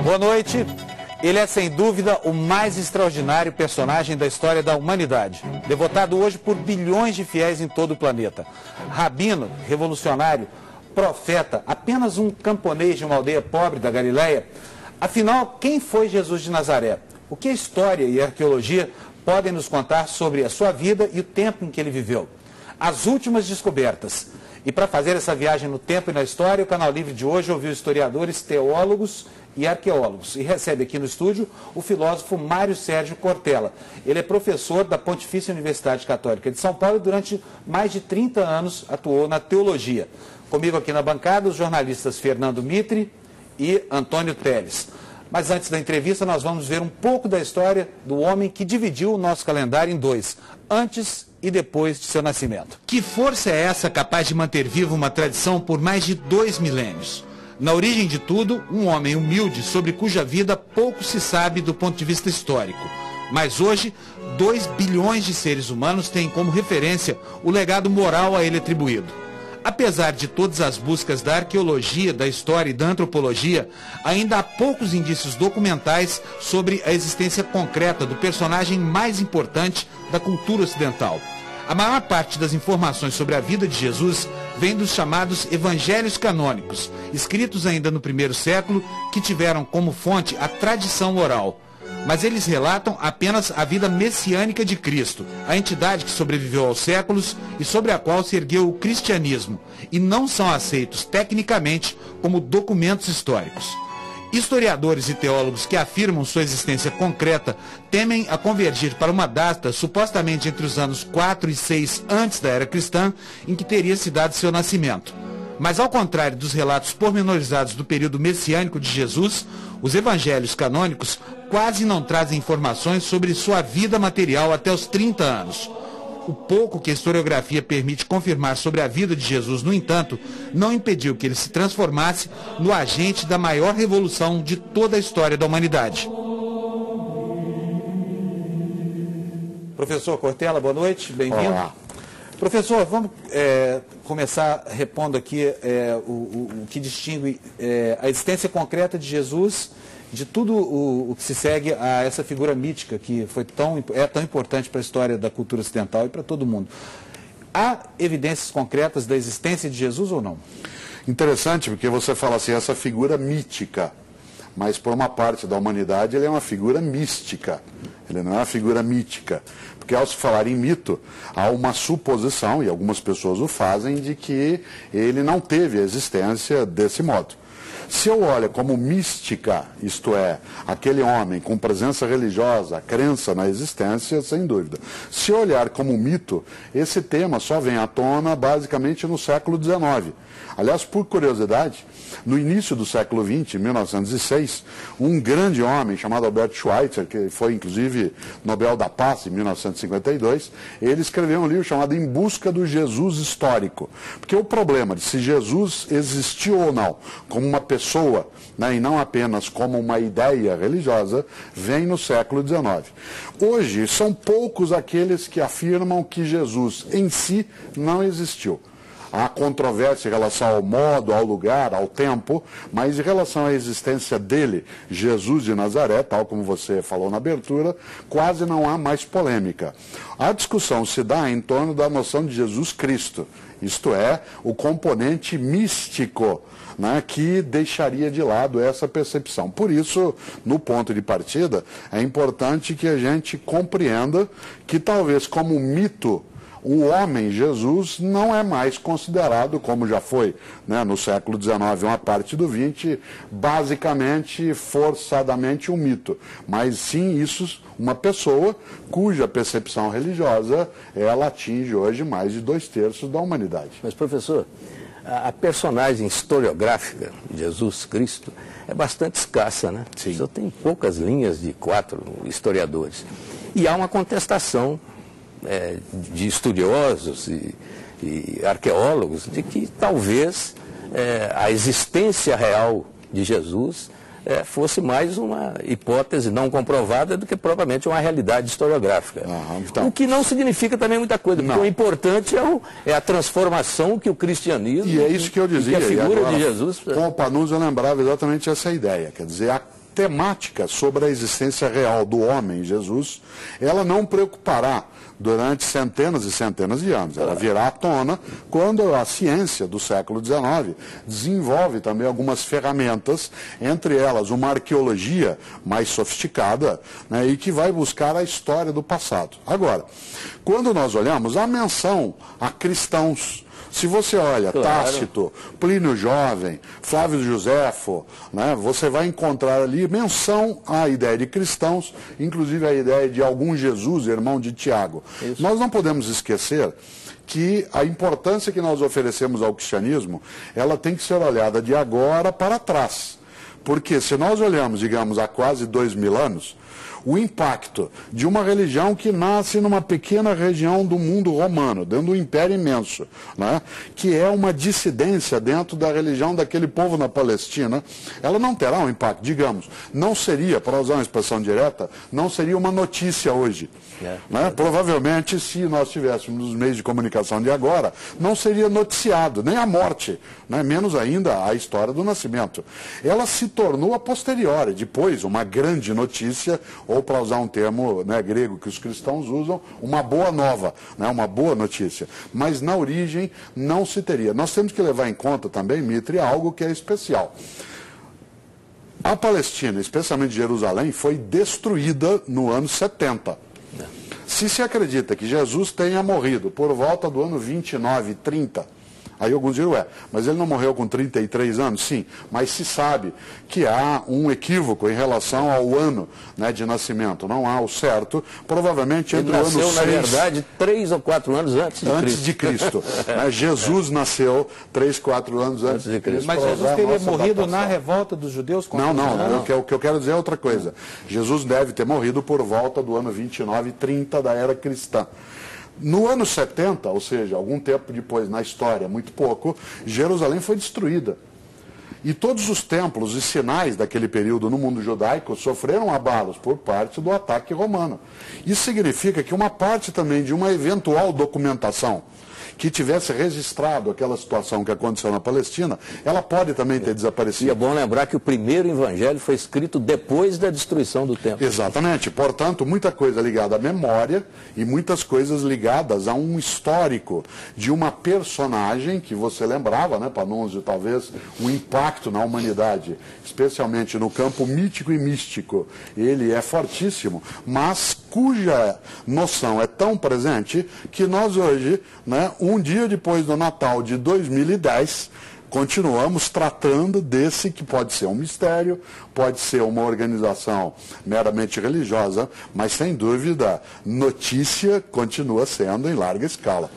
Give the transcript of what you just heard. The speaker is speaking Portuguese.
Boa noite. Ele é, sem dúvida, o mais extraordinário personagem da história da humanidade. Devotado hoje por bilhões de fiéis em todo o planeta. Rabino, revolucionário, profeta, apenas um camponês de uma aldeia pobre da Galileia. Afinal, quem foi Jesus de Nazaré? O que a história e a arqueologia podem nos contar sobre a sua vida e o tempo em que ele viveu? As últimas descobertas. E para fazer essa viagem no tempo e na história, o Canal Livre de hoje ouviu historiadores, teólogos e arqueólogos. E recebe aqui no estúdio o filósofo Mário Sérgio Cortella. Ele é professor da Pontifícia Universidade Católica de São Paulo e durante mais de 30 anos atuou na teologia. Comigo aqui na bancada os jornalistas Fernando Mitre e Antônio Teles. Mas antes da entrevista nós vamos ver um pouco da história do homem que dividiu o nosso calendário em dois, antes e depois de seu nascimento. Que força é essa capaz de manter viva uma tradição por mais de 2 milênios? Na origem de tudo, um homem humilde sobre cuja vida pouco se sabe do ponto de vista histórico. Mas hoje, 2 bilhões de seres humanos têm como referência o legado moral a ele atribuído. Apesar de todas as buscas da arqueologia, da história e da antropologia, ainda há poucos indícios documentais sobre a existência concreta do personagem mais importante da cultura ocidental. A maior parte das informações sobre a vida de Jesus vem dos chamados evangelhos canônicos, escritos ainda no primeiro século, que tiveram como fonte a tradição oral. Mas eles relatam apenas a vida messiânica de Cristo, a entidade que sobreviveu aos séculos e sobre a qual se ergueu o cristianismo, e não são aceitos tecnicamente como documentos históricos. Historiadores e teólogos que afirmam sua existência concreta temem a convergir para uma data supostamente entre os anos 4 e 6 antes da era cristã, em que teria se dado seu nascimento. Mas ao contrário dos relatos pormenorizados do período messiânico de Jesus, os evangelhos canônicos quase não trazem informações sobre sua vida material até os 30 anos. O pouco que a historiografia permite confirmar sobre a vida de Jesus, no entanto, não impediu que ele se transformasse no agente da maior revolução de toda a história da humanidade. Professor Cortella, boa noite, bem-vindo. Olá. Professor, vamos começar repondo aqui o que distingue a existência concreta de Jesus de tudo o que se segue a essa figura mítica que é tão importante para a história da cultura ocidental e para todo mundo. Há evidências concretas da existência de Jesus ou não? Interessante, porque você fala assim, essa figura mítica, mas por uma parte da humanidade ele é uma figura mística, ele não é uma figura mítica. Porque ao se falar em mito, há uma suposição, e algumas pessoas o fazem, de que ele não teve existência desse modo. Se eu olho como mística, isto é, aquele homem com presença religiosa, crença na existência, sem dúvida. Se eu olhar como mito, esse tema só vem à tona basicamente no século XIX. Aliás, por curiosidade, no início do século XX, em 1906, um grande homem chamado Albert Schweitzer, que foi inclusive Nobel da Paz em 1952, ele escreveu um livro chamado Em Busca do Jesus Histórico. Porque o problema de se Jesus existiu ou não como uma pessoa, né, e não apenas como uma ideia religiosa, vem no século XIX. Hoje, são poucos aqueles que afirmam que Jesus em si não existiu. Há controvérsia em relação ao modo, ao lugar, ao tempo, mas em relação à existência dele, Jesus de Nazaré, tal como você falou na abertura, quase não há mais polêmica. A discussão se dá em torno da noção de Jesus Cristo, isto é, o componente místico, né, que deixaria de lado essa percepção. Por isso, no ponto de partida, é importante que a gente compreenda que talvez como mito, o homem Jesus não é mais considerado, como já foi, né, no século XIX, uma parte do XX, basicamente, forçadamente um mito. Mas sim, isso, uma pessoa cuja percepção religiosa, ela atinge hoje mais de 2/3 da humanidade. Mas, professor, a personagem historiográfica de Jesus Cristo é bastante escassa, né? Sim. Só tem poucas linhas de 4 historiadores. E há uma contestação de estudiosos e arqueólogos de que talvez a existência real de Jesus fosse mais uma hipótese não comprovada do que propriamente uma realidade historiográfica. Então, o que não significa também muita coisa, porque o importante é a transformação que o cristianismo... E é isso que eu dizia. Que a figura agora, de Jesus... Com o Panunzio eu lembrava exatamente essa ideia, quer dizer, temática sobre a existência real do homem, Jesus, ela não preocupará durante centenas e centenas de anos. Ela virá à tona quando a ciência do século XIX desenvolve também algumas ferramentas, entre elas uma arqueologia mais sofisticada, né, e que vai buscar a história do passado. Agora, quando nós olhamos a menção a cristãos, se você olha Tácito, Plínio Jovem, Flávio Josefo, né, você vai encontrar ali menção à ideia de cristãos, inclusive a ideia de algum Jesus, irmão de Tiago. Isso. Nós não podemos esquecer que a importância que nós oferecemos ao cristianismo, ela tem que ser olhada de agora para trás. Porque se nós olhamos, digamos, há quase 2000 anos, o impacto de uma religião que nasce numa pequena região do mundo romano, dentro de um império imenso, né, que é uma dissidência dentro da religião daquele povo na Palestina, ela não terá um impacto, digamos, não seria, para usar uma expressão direta, não seria uma notícia hoje. Né? Provavelmente, se nós tivéssemos nos meios de comunicação de agora, não seria noticiado, nem a morte, né? Menos ainda a história do nascimento. Ela se tornou a posteriori, depois, uma grande notícia, ou para usar um termo, né, grego que os cristãos usam, uma boa nova, né, uma boa notícia. Mas na origem não se teria. Nós temos que levar em conta também, Mitre, algo que é especial. A Palestina, especialmente Jerusalém, foi destruída no ano 70. Se acredita que Jesus tenha morrido por volta do ano 29, 30, aí alguns dirão, mas ele não morreu com 33 anos? Sim, mas se sabe que há um equívoco em relação ao ano, né, de nascimento. Não há o certo, provavelmente entre o ano 6... Ele nasceu, na verdade, 3 ou 4 anos antes de Cristo. Né, Jesus nasceu 3, 4 anos antes de Cristo. Mas Jesus teria morrido na revolta dos judeus? Não. O que eu quero dizer é outra coisa. Jesus deve ter morrido por volta do ano 29, 30 da era cristã. No ano 70, ou seja, algum tempo depois na história, muito pouco, Jerusalém foi destruída. E todos os templos e sinais daquele período no mundo judaico sofreram abalos por parte do ataque romano. Isso significa que uma parte também de uma eventual documentação que tivesse registrado aquela situação que aconteceu na Palestina, ela pode também ter desaparecido. E é bom lembrar que o primeiro evangelho foi escrito depois da destruição do templo. Exatamente. Portanto, muita coisa ligada à memória e muitas coisas ligadas a um histórico de uma personagem que você lembrava, né, Panunzio, talvez um impacto na humanidade, especialmente no campo mítico e místico. Ele é fortíssimo, mas cuja noção é tão presente que nós hoje, né, um dia depois do Natal de 2010, continuamos tratando desse que pode ser um mistério, pode ser uma organização meramente religiosa, mas sem dúvida, notícia continua sendo em larga escala.